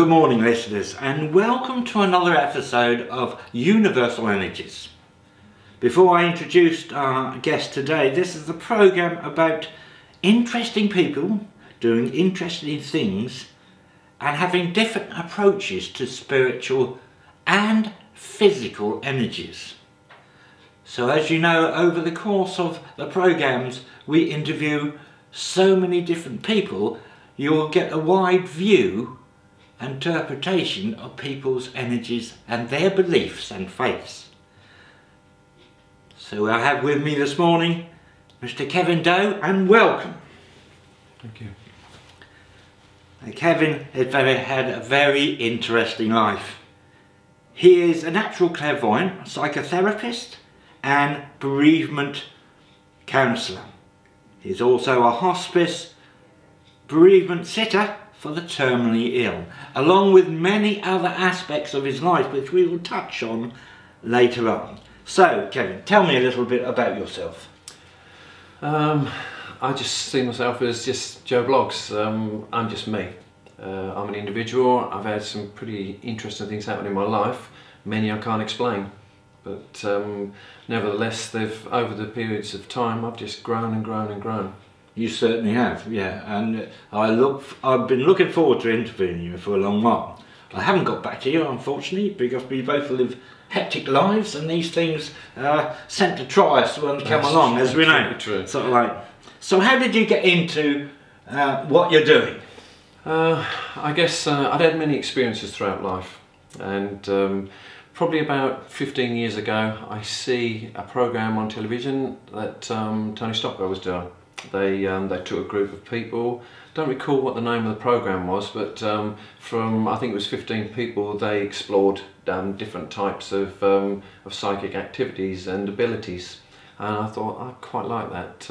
good morning listeners, and welcome to another episode of Universal Energies. Before I introduce our guest today, this is a program about interesting people doing interesting things and having different approaches to spiritual and physical energies. So as you know, over the course of the programs we interview so many different people, you'll get a wide view interpretation of people's energies and their beliefs and faiths. So I have with me this morning Mr. Kevin Doe, and welcome. Thank you. Kevin has had a very interesting life. He is a natural clairvoyant, psychotherapist and bereavement counsellor. He's also a hospice bereavement sitter for the terminally ill, along with many other aspects of his life which we will touch on later on. So Kevin, tell me a little bit about yourself. I just see myself as just Joe Bloggs. I'm just me. I'm an individual. I've had some pretty interesting things happen in my life, many I can't explain, but nevertheless they've, over the periods of time, I've just grown and grown and grown. You certainly have, yeah, and I've been looking forward to interviewing you for a long while. I haven't got back to you, unfortunately, because we both live hectic lives and these things sent to try us when they come along, as we know. True. Sort of like. So how did you get into what you're doing? I guess I'd had many experiences throughout life, and probably about 15 years ago I see a program on television that Tony Stockwell was doing. They took a group of people, don't recall what the name of the program was, but from, I think it was 15 people, they explored different types of psychic activities and abilities, and I thought I quite like that.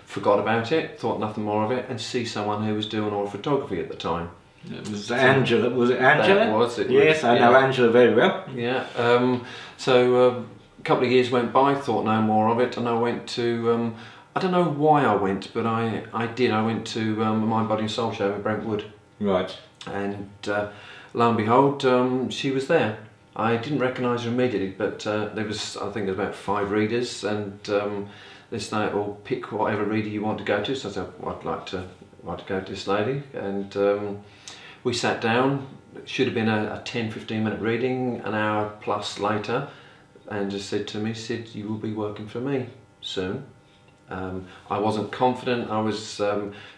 Forgot about it, thought nothing more of it, and see someone who was doing all photography at the time. It was Angela, was it Angela? That was it. Yes, I know Angela very well. Yeah, so a couple of years went by, thought no more of it, and I went to I don't know why I went, but I did. I went to a Mind, Body and Soul show in Brentwood. Right. And lo and behold, she was there. I didn't recognise her immediately, but there was, I think, about 5 readers, and they said, "Well, pick whatever reader you want to go to." So I said, well, I'd like to go to this lady, and we sat down. It should have been a 10-15 minute reading. An hour plus later, and just said to me, "Sid, you will be working for me soon." I wasn't confident. I was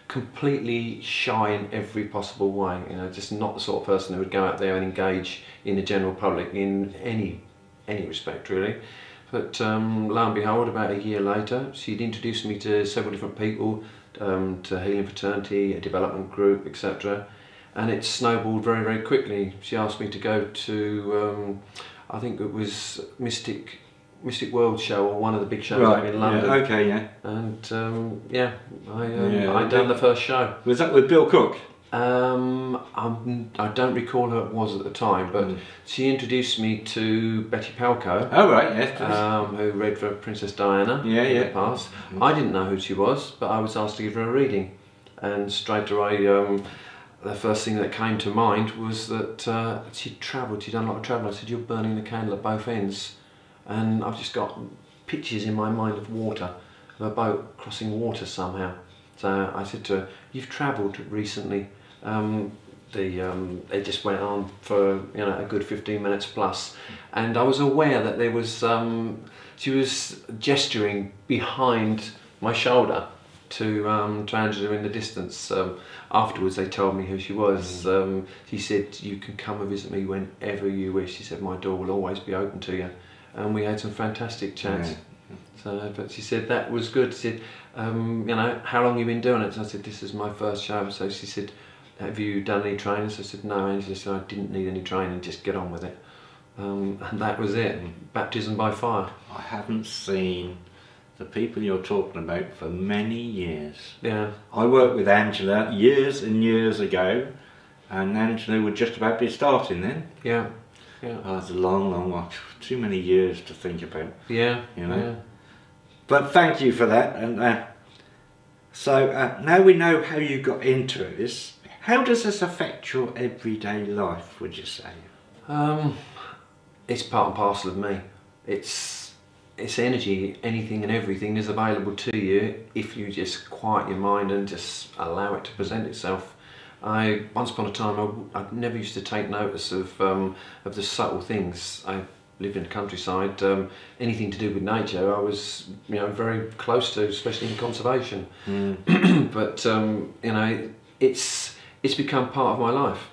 completely shy in every possible way. You know, just not the sort of person who would go out there and engage in the general public in any respect, really. But lo and behold, about a year later, she'd introduced me to several different people, to Healing Fraternity, a development group, etc. And it snowballed very, very quickly. She asked me to go to, I think it was Mystic World show, or one of the big shows up in London. Yeah, okay, yeah. And yeah, I done the first show. Was that with Bill Cook? I don't recall who it was at the time, but she introduced me to Betty Palco. Oh right, yes. Who read for Princess Diana in the past. I didn't know who she was, but I was asked to give her a reading, and straight away the first thing that came to mind was that she'd travelled, she'd done a lot of travel. I said, "You're burning the candle at both ends." And I've just got pictures in my mind of water, of a boat crossing water somehow. So I said to her, "You've travelled recently." They just went on for a good 15 minutes plus, and I was aware that there was she was gesturing behind my shoulder to Angela in the distance. Afterwards they told me who she was. She said, "You can come and visit me whenever you wish." She said, "My door will always be open to you." And we had some fantastic chats. Yeah. So, but she said that was good. She said, "How long have you been doing it?" So I said, "This is my first show." So she said, "Have you done any training?" So I said, "No." And she said, "I didn't need any training, just get on with it." And that was it. Baptism by fire. I haven't seen the people you're talking about for many years. Yeah. I worked with Angela years and years ago, and Angela would just about be starting then. Yeah. Yeah. Oh, it's a long, long while. Too many years to think about. Yeah. You know. Yeah. But thank you for that. And so now we know how you got into this. How does this affect your everyday life, would you say? It's part and parcel of me. It's energy. Anything and everything is available to you if you just quiet your mind and just allow it to present itself. Once upon a time, I never used to take notice of the subtle things. I lived in the countryside. Anything to do with nature, I was very close to, especially in conservation. But it's become part of my life.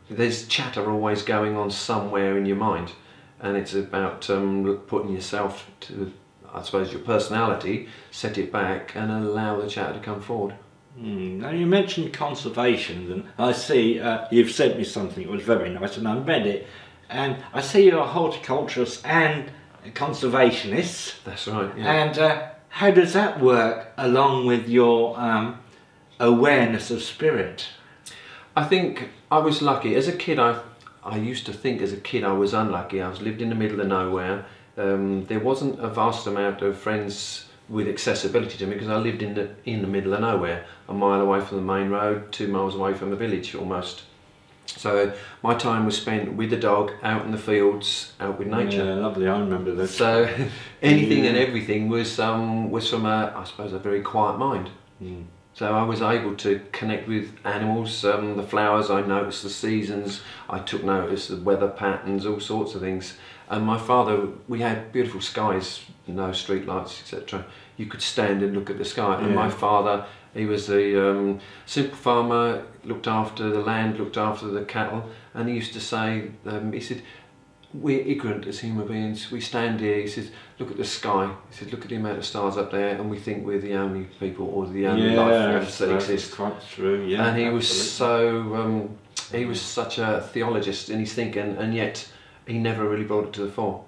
There's chatter always going on somewhere in your mind, and it's about putting yourself to, I suppose, your personality, set it back and allow the chatter to come forward. Now you mentioned conservation, and I see you've sent me something that was very nice, and I read it, and I see you're a horticulturist and a conservationist. That's right. Yeah. And how does that work along with your awareness of spirit? I think I was lucky. As a kid, I used to think as a kid I was unlucky. I lived in the middle of nowhere. There wasn't a vast amount of friends with accessibility to me because I lived in the middle of nowhere, a mile away from the main road, 2 miles away from the village almost. So my time was spent with the dog, out in the fields, out with nature. Yeah, lovely. I remember that. So anything and everything was from I suppose a very quiet mind. So I was able to connect with animals, the flowers, I noticed the seasons, I took notice of weather patterns, all sorts of things. And my father, we had beautiful skies, no street lights, etc. You could stand and look at the sky. And my father, he was a simple farmer, looked after the land, looked after the cattle, and he used to say, he said, we're ignorant as human beings. We stand here, he says, look at the sky. He said, look at the amount of stars up there, and we think we're the only people or the only life forms that exist. Quite true. Yeah, and he absolutely. was so, he was such a theologist in his thinking, and yet he never really brought it to the fore.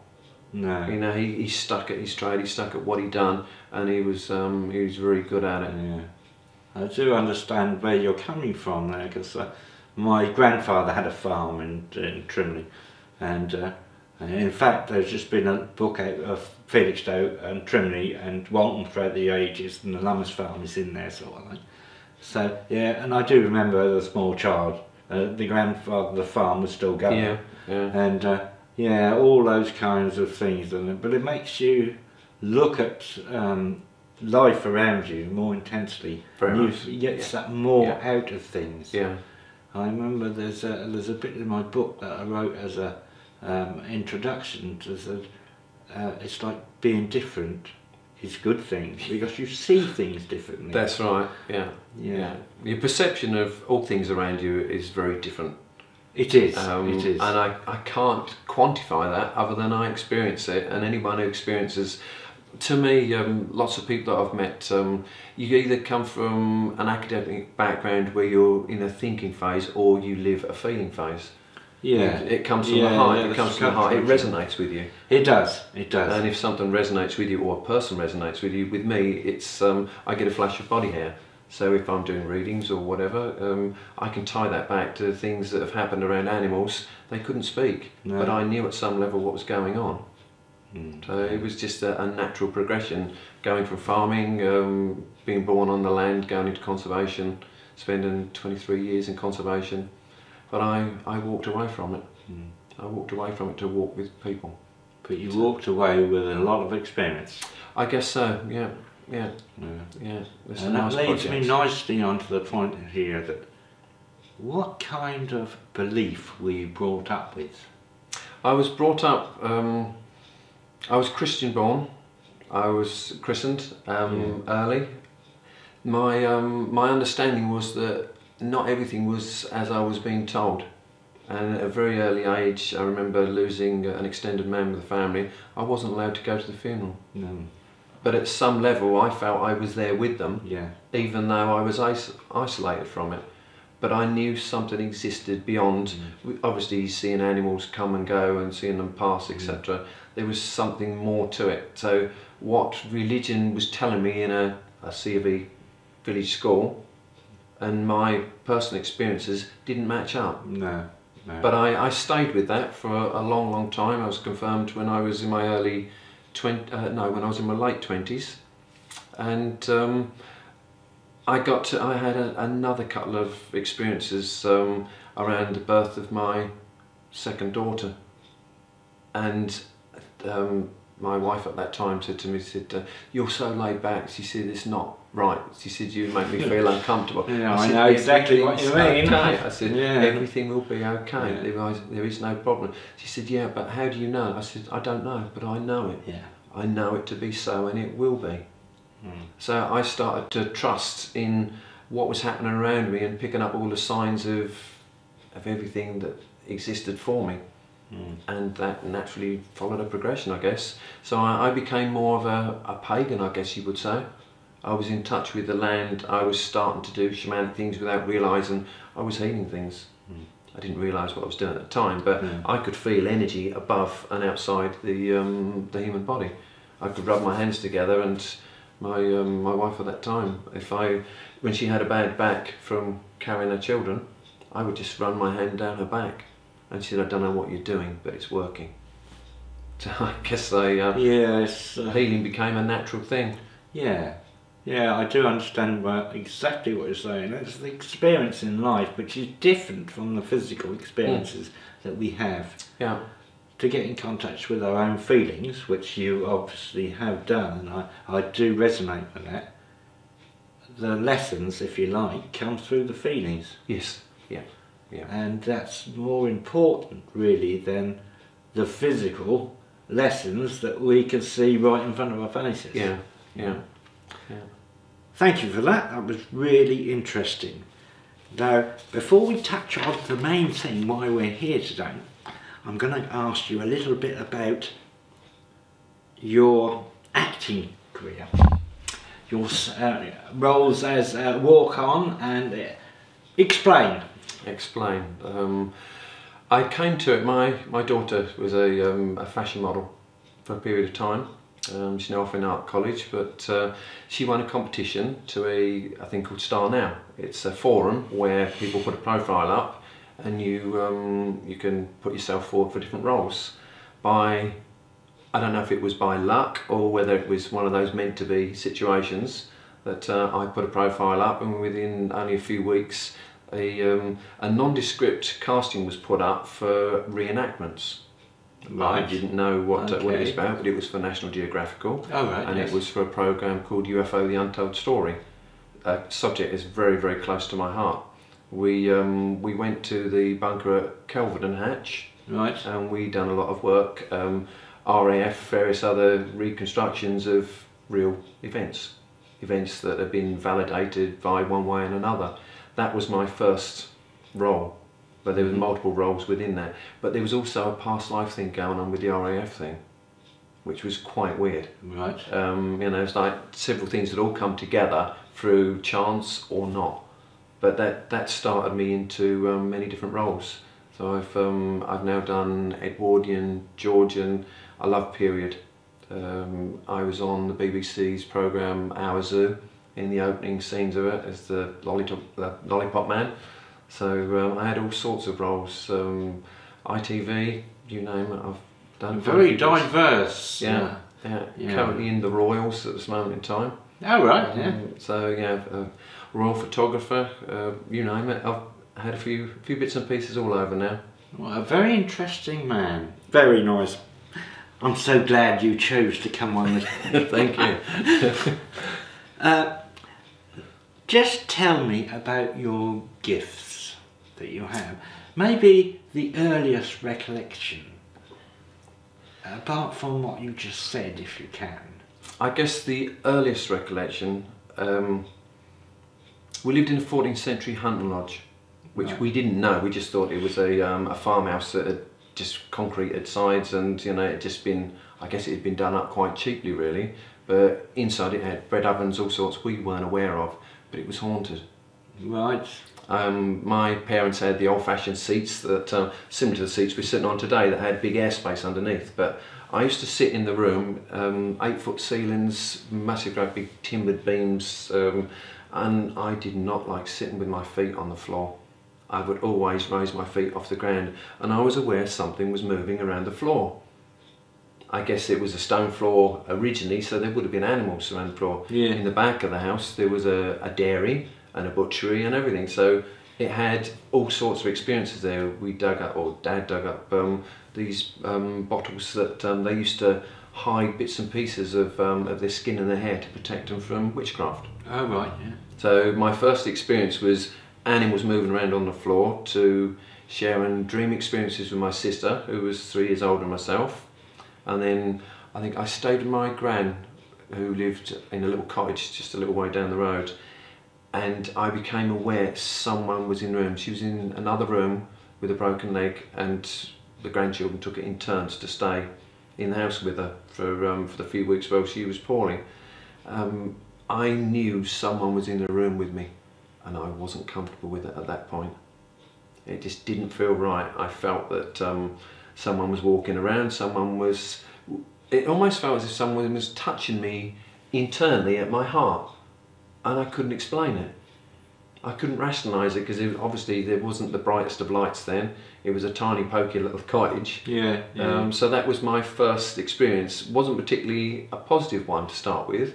No. He stuck at his trade. He stuck at what he'd done, and he was very good at it. Yeah. I do understand where you're coming from there, because my grandfather had a farm in Trimley. And in fact, there's just been a book out of Felixstowe and Trimley and Walton throughout the ages, and the Lammas farm is in there, sort of thing. So yeah, and I do remember as a small child, the grandfather of the farm was still going. Yeah, yeah. And all those kinds of things. But it makes you look at life around you more intensely. You get that more out of things. Yeah. I remember there's a bit in my book that I wrote as a introduction to it's like being different is good things because you see things differently. That's right. Yeah. Yeah. Your perception of all things around you is very different. It is. It is. And I can't quantify that other than I experience it, and anyone who experiences. To me, lots of people that I've met, you either come from an academic background where you're in a thinking phase, or you live a feeling phase. Yeah, it comes from the heart. It comes from the heart. It resonates with you. It does. It does. And if something resonates with you, or a person resonates with you, with me, it's I get a flash of body hair. So if I'm doing readings or whatever, I can tie that back to things that have happened around animals. They couldn't speak, but I knew at some level what was going on. So it was just a natural progression, going from farming, being born on the land, going into conservation, spending 23 years in conservation. But I walked away from it. I walked away from it to walk with people. But you walked away with a lot of experience. I guess so, yeah. And that leads me nicely onto the point here that what kind of belief were you brought up with? I was brought up, I was Christian born. I was christened early. My understanding was that not everything was as I was being told. And at a very early age, I remember losing an extended member of the family. I wasn't allowed to go to the funeral. No. But at some level, I felt I was there with them, even though I was isolated from it. But I knew something existed beyond, obviously seeing animals come and go and seeing them pass, etc. There was something more to it. So what religion was telling me in a C of E village school and my personal experiences didn't match up. No. But I stayed with that for a long, long time. I was confirmed when I was in my when I was in my late 20s. And I had another couple of experiences around the birth of my second daughter, and my wife at that time said to me, she said, "You're so laid back." She said, "It's not right." She said, "You make me feel uncomfortable." Yeah, I I said, know exactly what you mean. Okay. I said, Yeah. "Everything will be okay. Yeah. There is no problem." She said, "Yeah, but how do you know?" I said, "I don't know, but I know it. Yeah. I know it to be so, and it will be." So I started to trust in what was happening around me and picking up all the signs of everything that existed for me. And that naturally followed a progression, I guess. So I became more of a pagan, I guess you would say. I was in touch with the land. I was starting to do shamanic things without realising I was healing things. I didn't realise what I was doing at the time, but I could feel energy above and outside the human body. I could rub my hands together, and my wife at that time, when she had a bad back from carrying her children, I would just run my hand down her back. And she said, "I don't know what you're doing, but it's working." So I guess healing became a natural thing. Yeah, I do understand exactly what you're saying. It's the experience in life which is different from the physical experiences that we have. Yeah. To get in contact with our own feelings, which you obviously have done, and I do resonate with that. The lessons, if you like, come through the feelings. Yes. Yeah. Yeah. And that's more important really than the physical lessons that we can see right in front of our faces. Yeah. Thank you for that. That was really interesting. Now, before we touch on the main thing why we're here today, I'm going to ask you a little bit about your acting career, your roles as walk-on, and explain. I came to it. My daughter was a fashion model for a period of time. She's now off in art college, but she won a competition to a thing called Star Now. It's a forum where people put a profile up, and you can put yourself forward for different roles. I don't know if it was by luck or whether it was one of those meant to be situations that I put a profile up, and within only a few weeks a nondescript casting was put up for reenactments. Right. I didn't know what it was about, but it was for National Geographical. Oh, right, and yes. It was for a programme called UFO The Untold Story. Subject is very, very close to my heart. We went to the bunker at Kelvedon Hatch, right, and we done a lot of work, RAF, various other reconstructions of real events that have been validated by one way and another. That was my first role, but there were multiple roles within that. But there was also a past life thing going on with the RAF thing, which was quite weird. right. It's like several things that all come together through chance or not. But that started me into many different roles. So I've now done Edwardian, Georgian. I love period. I was on the BBC's programme Our Zoo in the opening scenes of it as the lollipop man. So I had all sorts of roles. ITV, you name it. I've done very diverse. Yeah. Currently in the Royals at this moment in time. Oh, right. Yeah. So yeah, royal photographer, you name it. I've had a few bits and pieces all over now. Well, a very interesting man. Very nice. I'm so glad you chose to come on this. Thank you. Just tell me about your gifts that you have. Maybe the earliest recollection, apart from what you just said, if you can. I guess the earliest recollection, we lived in a 14th century hunting lodge, which right. we didn't know. We just thought it was a farmhouse that had just concreted sides, and it had just been, I guess it had been done up quite cheaply really, but inside it had bread ovens, all sorts we weren't aware of, but it was haunted. Right. My parents had the old-fashioned seats that, similar to the seats we're sitting on today, that had big airspace underneath, but I used to sit in the room, 8-foot ceilings, massive great big timbered beams, and I did not like sitting with my feet on the floor. I would always raise my feet off the ground, and I was aware something was moving around the floor. I guess it was a stone floor originally, so there would have been animals around the floor. Yeah. In the back of the house there was a dairy and a butchery and everything, so it had all sorts of experiences there. We dug up, or Dad dug up, these bottles that they used to hide bits and pieces of their skin and their hair to protect them from witchcraft. Oh right, yeah. So my first experience was animals moving around on the floor, to sharing dream experiences with my sister, who was 3 years older than myself. And then I think I stayed with my gran, who lived in a little cottage just a little way down the road, and I became aware someone was in the room. She was in another room with a broken leg, and the grandchildren took it in turns to stay in the house with her for the few weeks while she was poorly. I knew someone was in the room with me, and I wasn't comfortable with it at that point. It just didn't feel right. I felt that someone was walking around, it almost felt as if someone was touching me internally at my heart, and I couldn't explain it. I couldn't rationalise it, because obviously there wasn't the brightest of lights then. It was a tiny pokey little cottage. Yeah, yeah. So that was my first experience. It wasn't particularly a positive one to start with,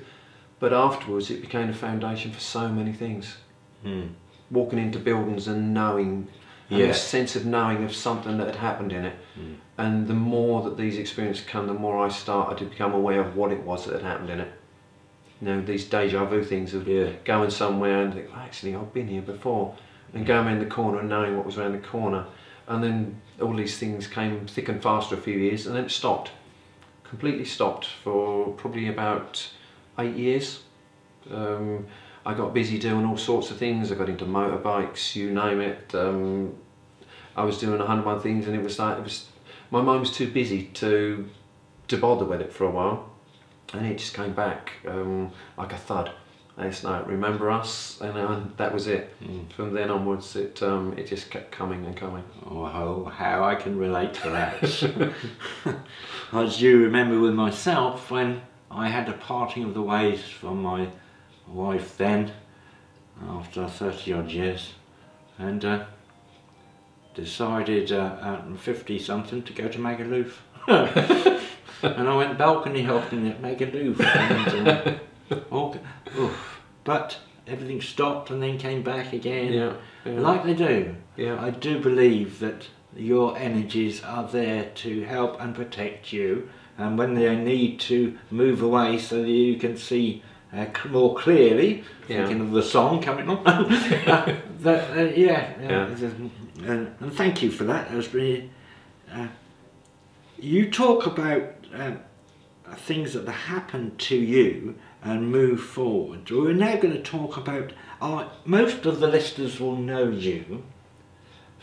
but afterwards it became a foundation for so many things. Walking into buildings and knowing, and a sense of knowing of something that had happened in it. And the more that these experiences come, the more I started to become aware of what it was that had happened in it. You know, these deja vu things of going somewhere and think, actually I've been here before, and going around the corner and knowing what was around the corner. And then all these things came thick and fast for a few years, and then it stopped. Completely stopped for probably about 8 years. I got busy doing all sorts of things. I got into motorbikes, you name it. I was doing 101 things, and it was my mind was too busy to bother with it for a while, and it just came back like a thud. And it's like, remember us, and that was it. From then onwards, it just kept coming and coming. Oh, how I can relate to that. I do remember with myself when I had a parting of the ways from my wife then, after 30 odd years, and decided at 50 something to go to Magaluf. And I went balcony hopping at Magaluf, and but everything stopped and then came back again, like they do. I do believe that your energies are there to help and protect you, and when they need to move away so that you can see more clearly, thinking of the song coming on. And thank you for that. It was really, you talk about things that happened to you and move forward. We're now going to talk about, most of the listeners will know you,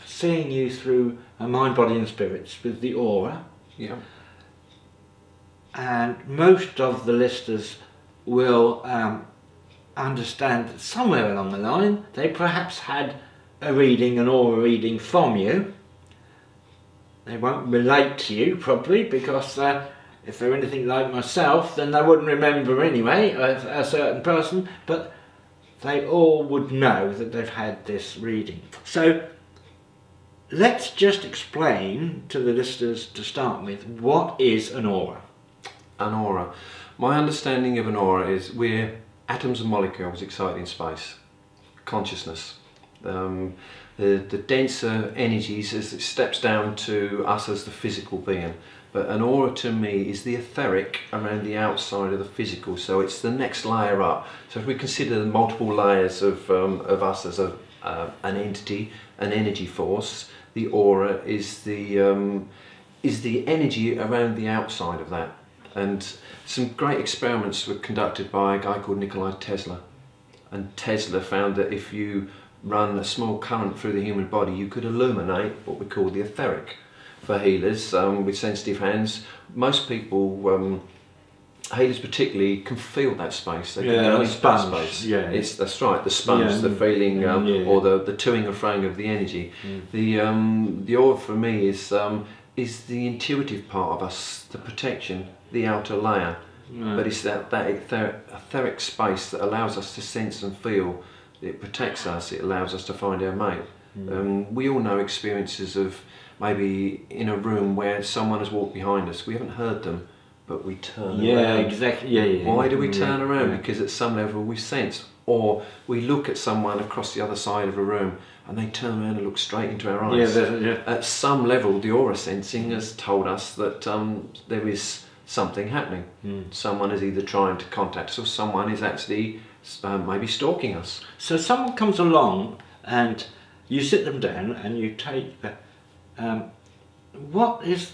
seeing you through mind, body and spirits with the aura. And most of the listeners will understand that somewhere along the line they perhaps had a reading, an aura reading from you. They won't relate to you probably, because if they're anything like myself, then they wouldn't remember anyway a certain person, but they all would know that they've had this reading. So let's just explain to the listeners to start with, what is an aura? An aura. My understanding of an aura is we're atoms and molecules excited in space. Consciousness. The denser energies as it steps down to us as the physical being. But an aura to me is the etheric around the outside of the physical, so it's the next layer up. So if we consider the multiple layers of us as an entity, an energy force, the aura is the energy around the outside of that. And some great experiments were conducted by a guy called Nikola Tesla. And Tesla found that if you run a small current through the human body, you could illuminate what we call the etheric. For healers with sensitive hands, most people, healers particularly, can feel that space. They can go into that space. That's right, the sponge, the feeling, or the toing and froing of the energy. The aura for me is the intuitive part of us, the protection, the outer layer. But it's that etheric space that allows us to sense and feel. It protects us. It allows us to find our mate. We all know experiences of maybe in a room where someone has walked behind us. We haven't heard them, but we turn Yeah, around. exactly. Yeah. Why do we turn around? Yeah. Because at some level we sense, or we look at someone across the other side of a room and they turn around and look straight into our eyes. Yeah. At some level, the aura sensing has told us that there is something happening. Someone is either trying to contact us, or someone is actually maybe stalking us. So someone comes along and you sit them down and you take what is,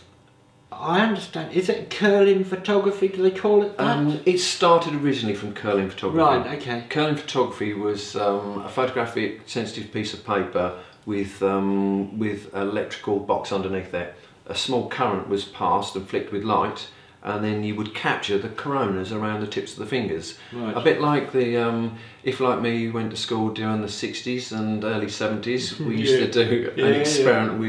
I understand, is it curling photography, do they call it that? It started originally from curling photography. Right, okay. Curling photography was a photographic sensitive piece of paper with electrical box underneath it. A small current was passed and flicked with light, and then you would capture the coronas around the tips of the fingers. Right. A bit like the, if like me you went to school during the 60s and early 70s, we used to do an experiment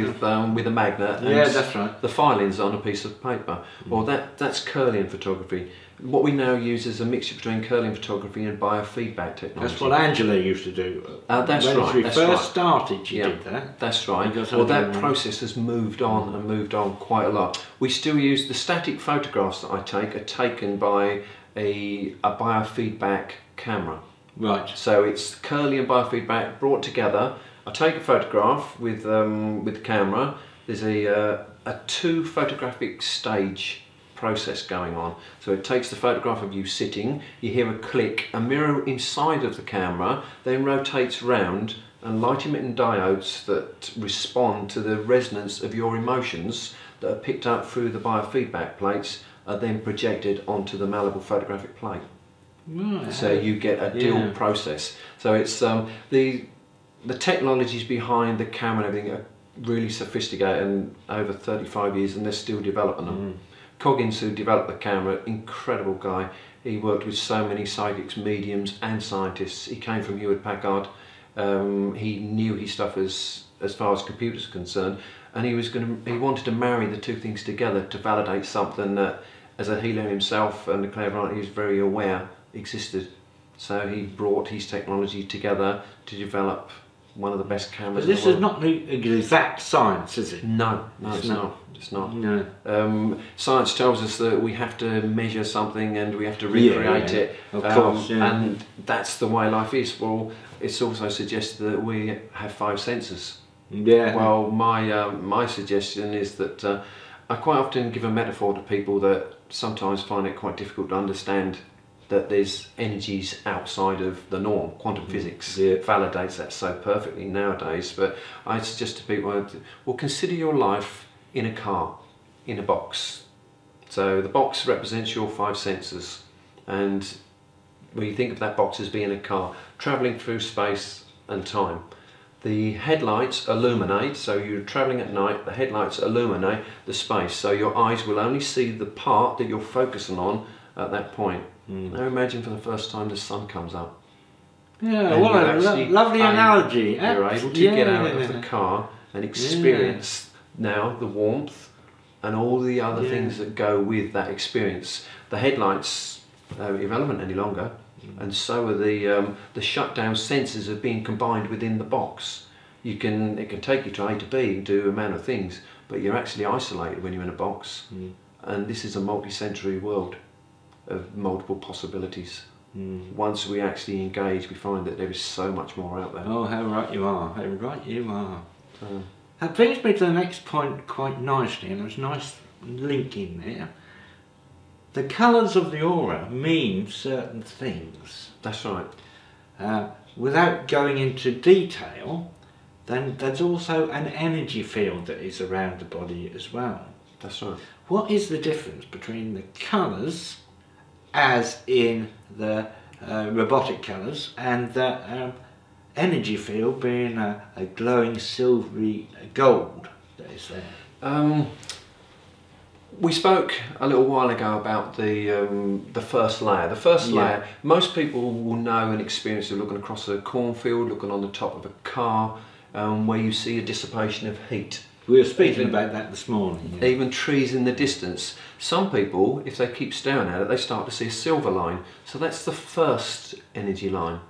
with a magnet and that's right. the filings on a piece of paper. Well, that's curling photography. What we now use is a mixture between curling photography and biofeedback technology. That's what Angela used to do. That's when right. she That's first right. started, she did that. That's right. Because Well, that process has moved on and moved on quite a lot. We still use the static photographs that I take are taken by a biofeedback camera. Right. So it's curling and biofeedback brought together. I take a photograph with the camera. There's a 2 photographic stage process going on. So it takes the photograph of you sitting, you hear a click, a mirror inside of the camera then rotates round, and light emitting diodes that respond to the resonance of your emotions that are picked up through the biofeedback plates are then projected onto the malleable photographic plate. Right. So you get a dual process. So it's the technologies behind the camera and everything are really sophisticated, and over 35 years and they're still developing them. Coggins, who developed the camera, incredible guy. He worked with so many psychics, mediums and scientists. He came from Hewlett Packard. He knew his stuff as far as computers are concerned, and he wanted to marry the 2 things together to validate something that, as a healer himself and a clairvoyant, he was very aware existed. So he brought his technology together to develop one of the best cameras. But this is not the exact science, is it? No, it's not. It's not. No. Science tells us that we have to measure something and we have to recreate it. Of course, and that's the way life is. Well, it's also suggested that we have 5 senses. Yeah. Well, my suggestion is that I quite often give a metaphor to people that sometimes find it quite difficult to understand, that there's energies outside of the norm. Quantum physics validates that so perfectly nowadays, but I suggest to people, well, consider your life in a car, in a box. So the box represents your 5 senses, and when you think of that box as being a car travelling through space and time, the headlights illuminate, so you're travelling at night, the headlights illuminate the space, so your eyes will only see the part that you're focusing on at that point. Now imagine for the first time the sun comes up. Yeah, what a lovely analogy. You're able to get out of the car and experience now the warmth and all the other things that go with that experience. The headlights are irrelevant any longer, and so are the shutdown sensors are being combined within the box. It can take you to A to B and do a amount of things, but you're actually isolated when you're in a box. And this is a multi-sensory world of multiple possibilities. Once we actually engage, we find that there is so much more out there. Oh, how right you are, how right you are. That brings me to the next point quite nicely, and there's a nice link in there. The colours of the aura mean certain things. That's right. Without going into detail, then there's also an energy field that is around the body as well. That's right. What is the difference between the colours, as in the robotic colours, and the energy field being a glowing silvery gold that is there? We spoke a little while ago about the first layer. The first layer, most people will know and experience it looking across a cornfield, looking on the top of a car, where you see a dissipation of heat. We were speaking about that this morning. Even trees in the distance. Some people, if they keep staring at it, they start to see a silver line. So that's the first energy line.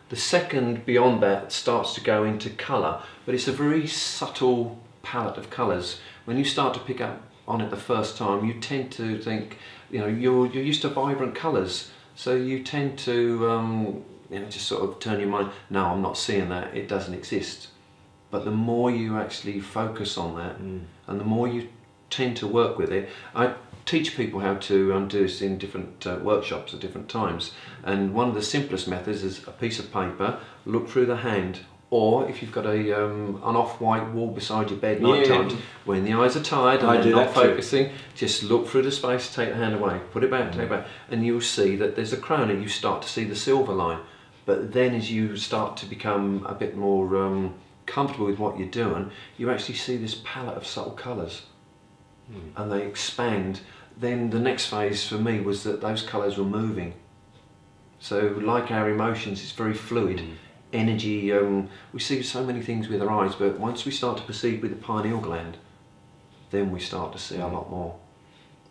The second, beyond that, starts to go into colour, but it's a very subtle palette of colours. When you start to pick up on it the first time, you tend to think, you know, you're used to vibrant colours, so you tend to you know, just sort of turn your mind, no, I'm not seeing that, it doesn't exist. But the more you actually focus on that, and the more you tend to work with it, I teach people how to do this in different workshops at different times. And one of the simplest methods is a piece of paper, look through the hand, or if you've got an off-white wall beside your bed night times, when the eyes are tired and they're not focusing, just look through the space, take the hand away, put it back, take it back, and you'll see that there's a corona, you start to see the silver line. But then as you start to become a bit more comfortable with what you're doing, you actually see this palette of subtle colours, and they expand. Then the next phase for me was that those colours were moving. So like our emotions, it's very fluid. Energy, we see so many things with our eyes, but once we start to perceive with the pineal gland, then we start to see a lot more.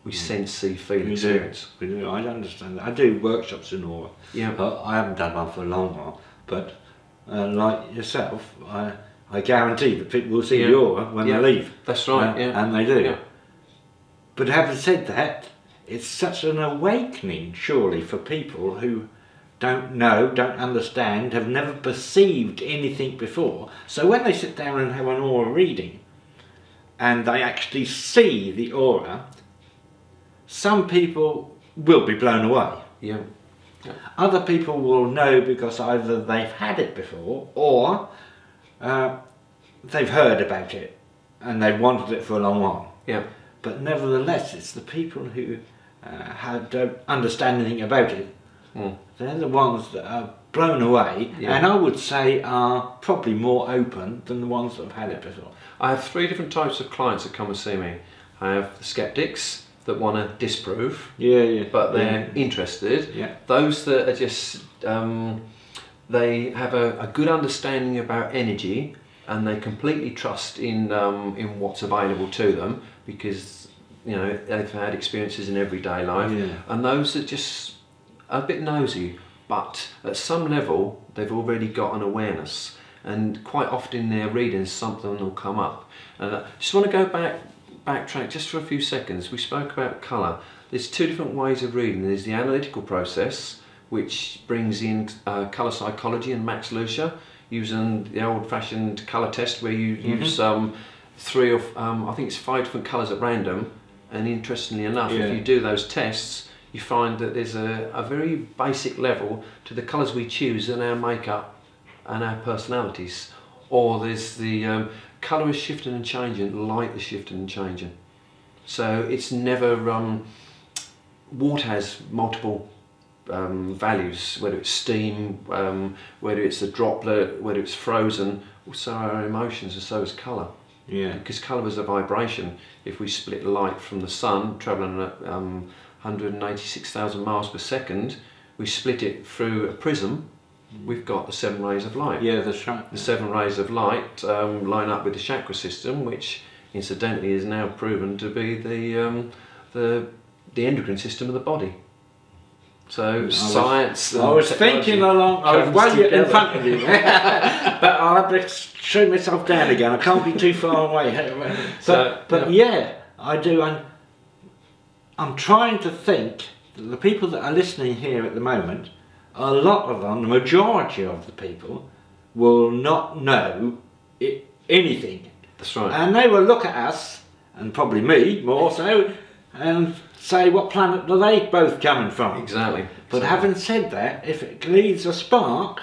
We sense, see, feel, experience. We do. I understand that. I do workshops in aura. Yeah. I haven't done one for a long while, but like yourself, I guarantee that people will see the aura when they leave. That's right, and they do. Yeah. But having said that, it's such an awakening, surely, for people who don't know, don't understand, have never perceived anything before. So when they sit down and have an aura reading, and they actually see the aura, some people will be blown away. Yeah. Other people will know because either they've had it before, or they've heard about it and they've wanted it for a long while. Yeah. But nevertheless, it's the people who don't understand anything about it. They're the ones that are blown away, and I would say are probably more open than the ones that have had it before. I have 3 different types of clients that come and see me. I have the skeptics that want to disprove, but they're interested. Those that are just, they have a good understanding about energy, and they completely trust in what's available to them, because you know they've had experiences in everyday life. And those that just are a bit nosy, but at some level they've already got an awareness, and quite often in their readings something will come up. And I just want to go backtrack just for a few seconds. We spoke about colour. There's 2 different ways of reading. There's the analytical process, which brings in colour psychology and Max Lucia, using the old-fashioned colour test where you use 3 or I think it's 5 different colours at random, and interestingly enough, if you do those tests, you find that there's a very basic level to the colours we choose in our makeup and our personalities. Or there's the colour is shifting and changing, light is shifting and changing. So it's never, water has multiple values, whether it's steam, whether it's a droplet, whether it's frozen. So our emotions, and so is colour. Because colour is a vibration. If we split light from the sun, travelling at 186,000 miles per second, we split it through a prism, we've got the 7 rays of light. That's right. The 7 rays of light line up with the chakra system, which incidentally is now proven to be the endocrine system of the body. So science. I was thinking along. I was way in front of you, but I'll have to show myself down again. I can't be too far away. But yeah, I do. I'm trying to think that the people that are listening here at the moment, a lot of them, the majority of the people, will not know anything. That's right. And they will look at us, and probably me more so, and say, what planet are they both coming from? Exactly. But having said that, if it leaves a spark,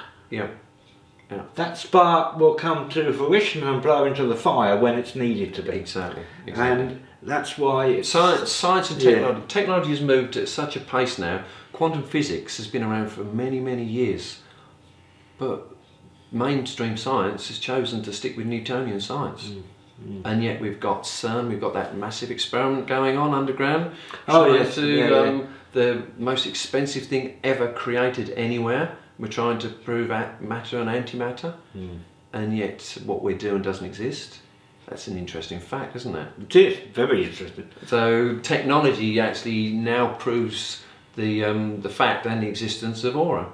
that spark will come to fruition and blow into the fire when it's needed to be. Exactly. And that's why it's science and technology. Technology has moved at such a pace now. Quantum physics has been around for many, many years, but mainstream science has chosen to stick with Newtonian science. And yet we've got CERN, we've got that massive experiment going on underground, the most expensive thing ever created anywhere. We're trying to prove matter and antimatter, and yet what we're doing doesn't exist. That's an interesting fact, isn't it? It is very interesting. So technology actually now proves the fact and the existence of aura.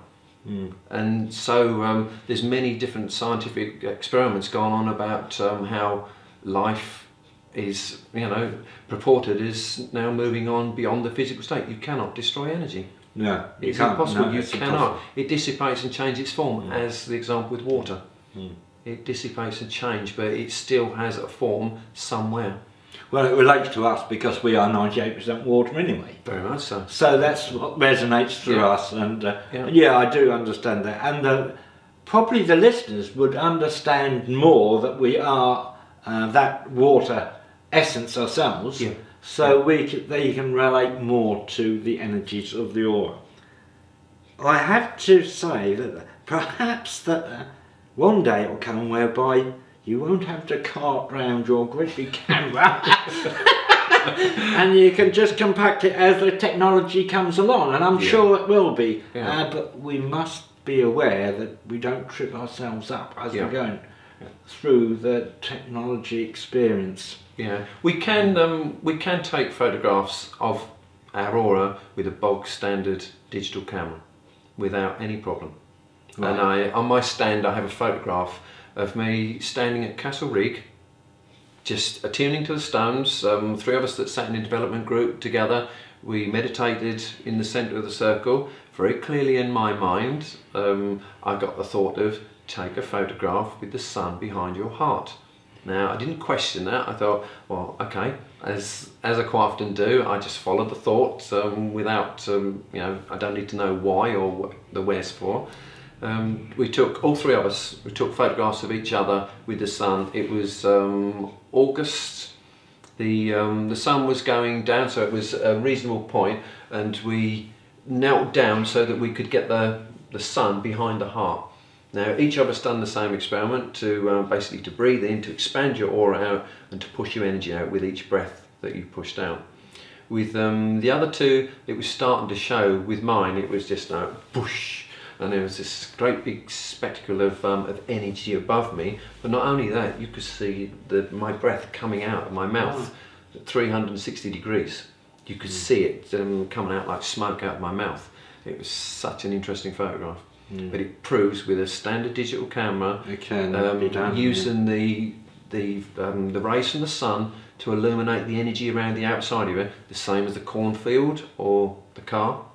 And so there's many different scientific experiments going on about how life is, you know, purported is now moving on beyond the physical state. You cannot destroy energy. No, it's impossible. No, you it's cannot. impossible. It dissipates and changes its form, as the example with water. It dissipates and changes, but it still has a form somewhere. Well, it relates to us because we are 98% water anyway. Very much so. So that's what resonates through us, and yeah, I do understand that. And probably the listeners would understand more that we are that water essence ourselves. Yeah. So they can relate more to the energies of the aura. I have to say that perhaps that one day it will come whereby you won't have to cart round your great big camera and you can just compact it as the technology comes along, and I'm sure it will be. But we must be aware that we don't trip ourselves up as we're going through the technology experience. Yeah, we can take photographs of our aura with a bog standard digital camera without any problem. Right. And on my stand I have a photograph of me standing at Castle Rig, just attuning to the stones. 3 of us that sat in a development group together, we meditated in the centre of the circle. Very clearly in my mind, I got the thought of, take a photograph with the sun behind your heart. Now, I didn't question that. I thought, well, okay, as I quite often do, I just followed the thought without, you know, I don't need to know why or what the where's for. We took, all 3 of us, we took photographs of each other with the sun. It was August. The sun was going down, so it was a reasonable point, and we knelt down so that we could get the sun behind the heart. Now, each of us done the same experiment to basically to breathe in, to expand your aura out, and to push your energy out with each breath that you pushed out. With the other 2, it was starting to show. With mine, it was just like whoosh, and there was this great big spectacle of energy above me. But not only that, you could see my breath coming out of my mouth at 360 degrees. You could see it coming out like smoke out of my mouth. It was such an interesting photograph. But it proves with a standard digital camera, using the rays from the sun to illuminate the energy around the outside of it, the same as the cornfield or the car,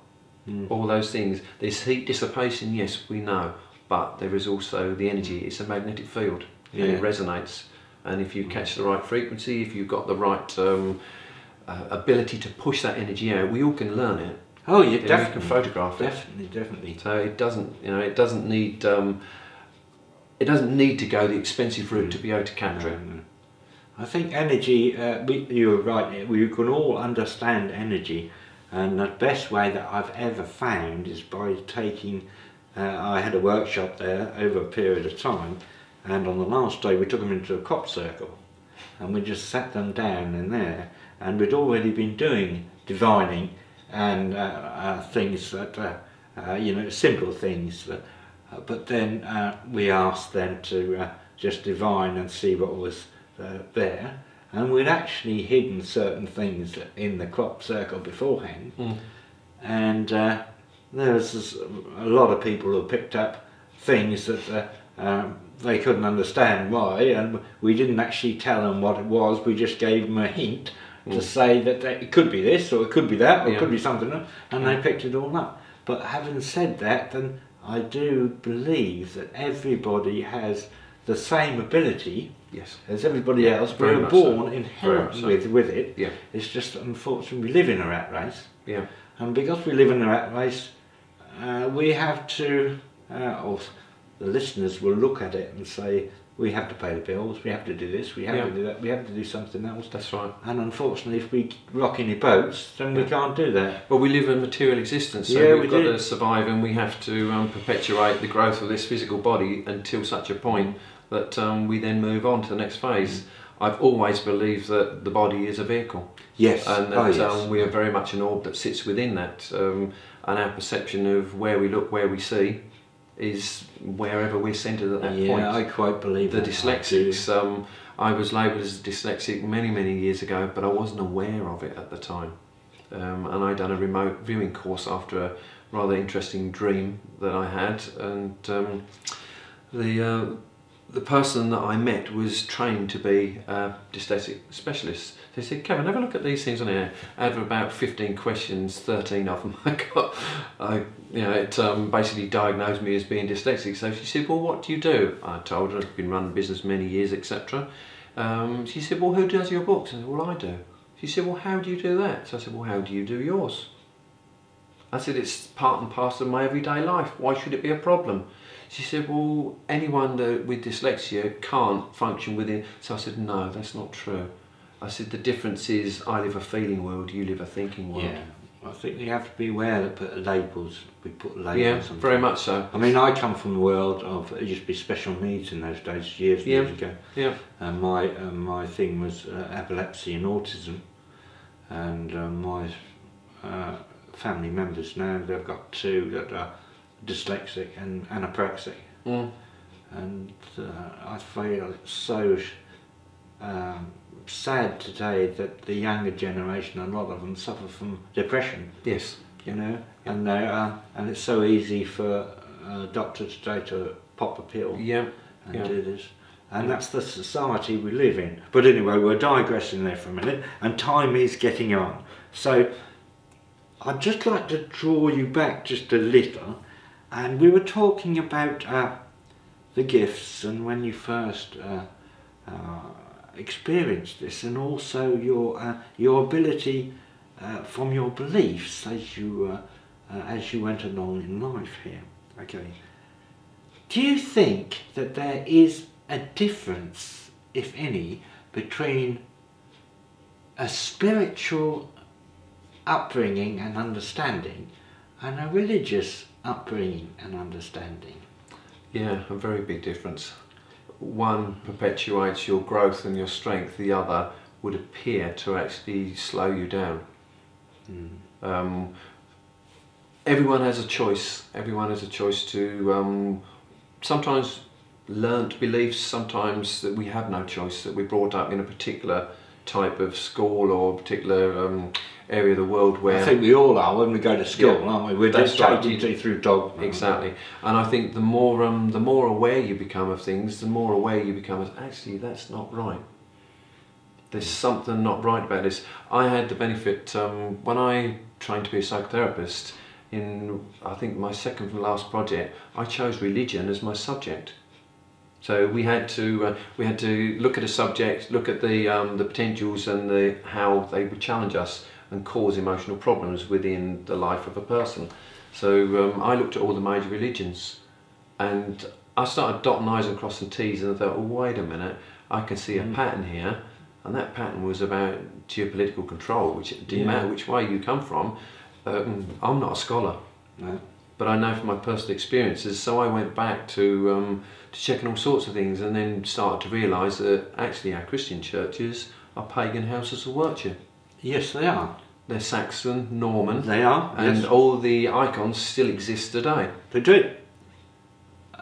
all those things. There's heat dissipation, yes, we know, but there is also the energy. It's a magnetic field, and it resonates. And if you catch the right frequency, if you've got the right ability to push that energy out, we all can learn it. Oh, yeah, definitely. You can photograph it. Definitely. So it doesn't, you know, it doesn't need to go the expensive route to be able to capture it. I think energy. You were right. We can all understand energy, and the best way that I've ever found is by taking. I had a workshop there over a period of time, and on the last day we took them into a crop circle, and we just sat them down in there, and we'd already been doing divining. And things that, you know, simple things, but then we asked them to just divine and see what was there, and we'd actually hidden certain things in the crop circle beforehand, and there was a lot of people who picked up things that they couldn't understand why, and we didn't actually tell them what it was, we just gave them a hint to say that it could be this, or it could be that, or it could be something else, and they picked it all up. But having said that, then I do believe that everybody has the same ability as everybody else. We're born inherent with it. It's just that unfortunately we live in a rat race. And because we live in a rat race, we have to, or the listeners will look at it and say, we have to pay the bills, we have to do this, we have to do that, we have to do something else. That's right. And unfortunately, if we rock any boats, then we can't do that. Well, we live in a material existence, so we've got to survive, and we have to perpetuate the growth of this physical body until such a point that we then move on to the next phase. I've always believed that the body is a vehicle. Yes. And that we are very much an orb that sits within that. And our perception of where we look, where we see, is wherever we're centred at that point. Yeah, I quite believe the dyslexics. I was labelled as dyslexic many years ago, but I wasn't aware of it at the time. And I'd done a remote viewing course after a rather interesting dream that I had, and the person that I met was trained to be a dyslexic specialist. They said, Kevin, have a look at these things on here. Out of about 15 questions, 13 of them it basically diagnosed me as being dyslexic. So she said, well, what do you do? I told her I've been running a business many years, etc. She said, well, who does your books? I said, well, I do. She said, well, how do you do that? So I said, well, how do you do yours? I said, it's part and parcel of my everyday life. Why should it be a problem? She said, well, anyone with dyslexia can't function within. So I said, no, that's not true. I said, the difference is I live a feeling world, you live a thinking world. Yeah, I think you have to be aware that we put labels Yeah, on very things. much so. I mean, I come from the world of, it used to be special needs in those days, years ago. Yeah. And my thing was epilepsy and autism. And my family members now, they've got two that are dyslexic and anorexic. And I feel it's so sad today that the younger generation, a lot of them suffer from depression. Yes. You know, and and it's so easy for a doctor today to pop a pill and do this. And that's the society we live in. But anyway, we're digressing there for a minute, and time is getting on. So I'd just like to draw you back just a little, and we were talking about the gifts and when you first experienced this, and also your ability from your beliefs as you went along in life here. Okay. Do you think that there is a difference, if any, between a spiritual upbringing and understanding and a religious upbringing and understanding? Yeah, a very big difference. One perpetuates your growth and your strength, the other would appear to actually slow you down. Everyone has a choice. Everyone has a choice to sometimes learnt beliefs, sometimes that we have no choice, that we're brought up in a particular type of school or a particular area of the world where... I think we all are when we go to school, aren't we? We're dictated through dogma. Exactly. And I think the more aware you become of things, the more aware you become of, actually, that's not right. There's something not right about this. I had the benefit, when I trained to be a psychotherapist, in I think my second from last project, I chose religion as my subject. So we had to look at a subject, look at the potentials and how they would challenge us and cause emotional problems within the life of a person. So I looked at all the major religions, and I started dotting I's and crossing T's, and I thought, oh, wait a minute, I can see a pattern here, and that pattern was about geopolitical control, which it didn't matter which way you come from. I'm not a scholar, but I know from my personal experiences, so I went back to checking all sorts of things, and then started to realise that actually our Christian churches are pagan houses of worship. Yes, they are. They're Saxon, Norman. They are, and all the icons still exist today. They do.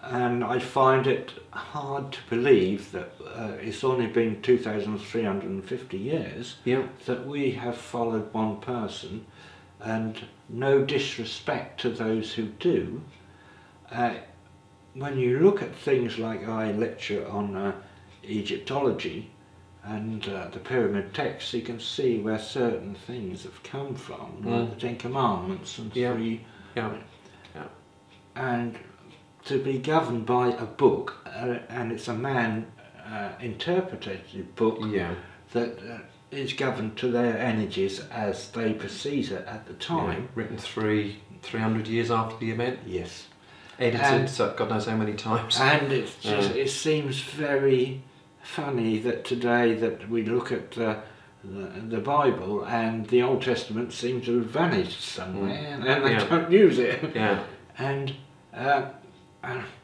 And I find it hard to believe that it's only been 2,350 years that we have followed one person, and no disrespect to those who do. When you look at things like I lecture on Egyptology and the pyramid texts, you can see where certain things have come from, like the Ten Commandments and three. And to be governed by a book, and it's a man interpreted book that is governed to their energies as they perceive it at the time. Written 300 years after the event. Yes. Edited, so God knows how many times. And it's just, it seems very funny that today that we look at the Bible and the Old Testament seems to have vanished somewhere, and they don't use it. And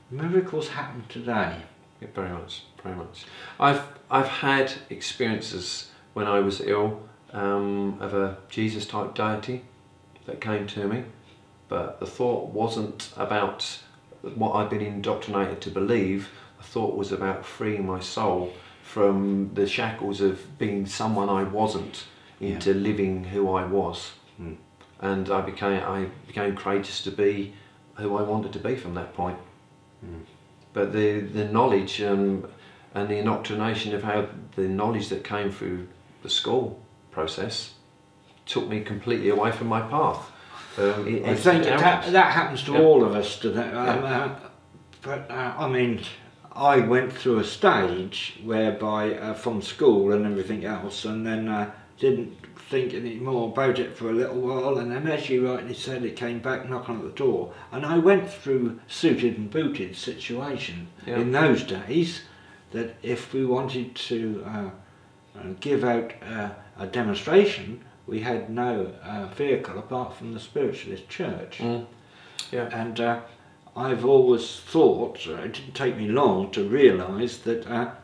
miracles happen today. Yeah, very much, very much. I've had experiences when I was ill of a Jesus type deity that came to me, but the thought wasn't about what I'd been indoctrinated to believe. The thought was about freeing my soul from the shackles of being someone I wasn't into living who I was. And I became courageous to be who I wanted to be from that point. but the knowledge and the indoctrination of how the knowledge that came through the school process took me completely away from my path. I think that happens to all of us today. I mean, I went through a stage whereby from school and everything else, and then didn't think any more about it for a little while, and then, as you rightly said, it came back knocking at the door, and I went through suited and booted situation in those days, that if we wanted to give out a demonstration, we had no vehicle apart from the spiritualist church. And I've always thought, it didn't take me long to realise that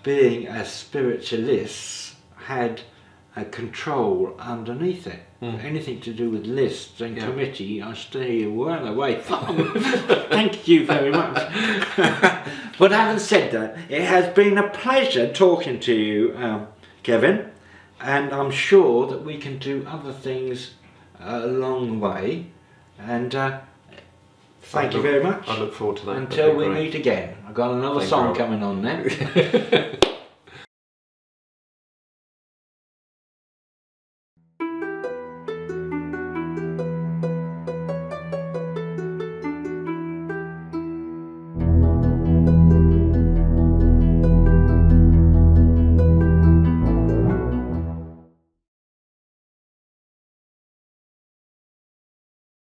being a spiritualist had a control underneath it. Anything to do with lists and committee, I stay well away from. Thank you very much. But having said that, it has been a pleasure talking to you, Kevin, and I'm sure that we can do other things along the way. And thank you very much. I look forward to that. Until we meet again. I've got another song coming on now.